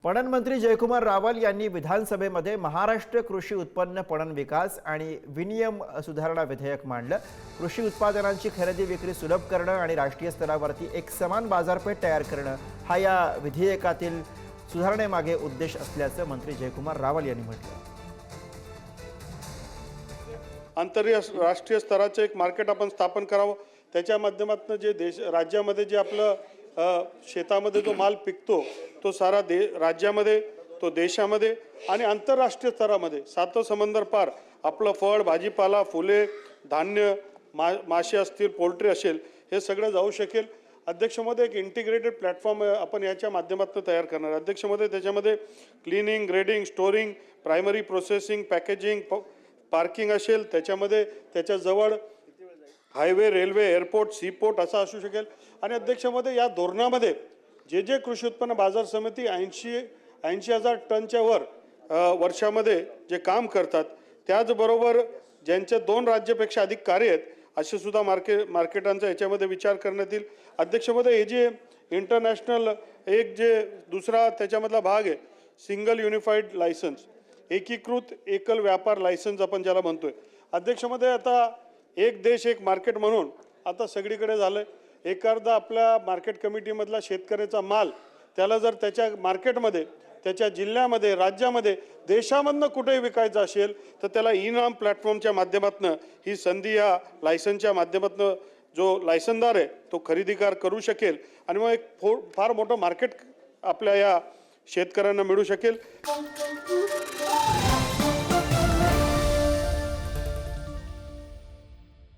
पणन मंत्री जयकुमार रावल यांनी विधानसभेमध्ये महाराष्ट्र कृषी उत्पन्न पणन विकास आणि विनियम सुधारणा विधेयक मांडलं। कृषी उत्पादनांची खरेदी विक्री सुलभ करणं आणि राष्ट्रीय स्तरावरती एक समान बाजारपेठ तयार करणं हा या विधेयकातील सुधारणेमागे उद्देश असल्याचं मंत्री जयकुमार रावल यांनी म्हटलं। आंतरराष्ट्रीय स्तराचे एक मार्केट आपण स्थापन करावं, त्याच्या माध्यमातून जे राज्यामध्ये जे आपलं शेतामध्ये जो माल पिकतो तो सारा राज्यामध्ये, तो देशामध्ये आणि आंतरराष्ट्रीय स्तरामध्ये सातो समंदर पार आपलं फळ, भाजीपाला, फुले, धान्य, मासे असतील, पोल्ट्री असेल, हे सगळं जाऊ शकेल। अध्यक्ष महोदय, एक इंटिग्रेटेड प्लॅटफॉर्म आपण याच्या माध्यमातून तयार करणार। अध्यक्ष महोदय, त्याच्यामध्ये cleaning, grading, storing, primary processing, packaging, parking असेल, त्याच्यामध्ये त्याच्याजवळ हायवे, रेल्वे, एअरपोर्ट, सीपोर्ट असं असू शकेल। आणि अध्यक्ष महोदय, या धोरणामध्ये जे कृषी उत्पन्न बाजार समिती 80,000 टनच्या वर वर्षामध्ये जे काम करतात, त्याचबरोबर ज्यांच्या 2 राज्यापेक्षा अधिक कार्य आहेत असे सुद्धा मार्केटांचा याच्यामध्ये विचार करण्यात येईल। अध्यक्ष महोदय, हे जे इंटरनॅशनल एक जे दुसरा त्याच्यामधला भाग आहे, सिंगल युनिफाईड लायसन्स, एकीकृत एकल व्यापार लायसन्स आपण ज्याला म्हणतोय। अध्यक्ष महोदय, आता एक देश एक मार्केट म्हणून आता सगळीकडे झालं। एखादा आपल्या मार्केट कमिटीमधला शेतकऱ्याचा माल त्याला जर त्याच्या मार्केटमध्ये, त्याच्या जिल्ह्यामध्ये, राज्यामध्ये, देशामधनं कुठेही विकायचा असेल तर त्याला ई-नाम प्लॅटफॉर्मच्या माध्यमातून ही संधी या लायसन्सच्या माध्यमातून जो लायसनदार आहे तो खरेदीकार करू शकेल आणि मग एक फार मोठं मार्केट आपल्या या शेतकऱ्यांना मिळू शकेल।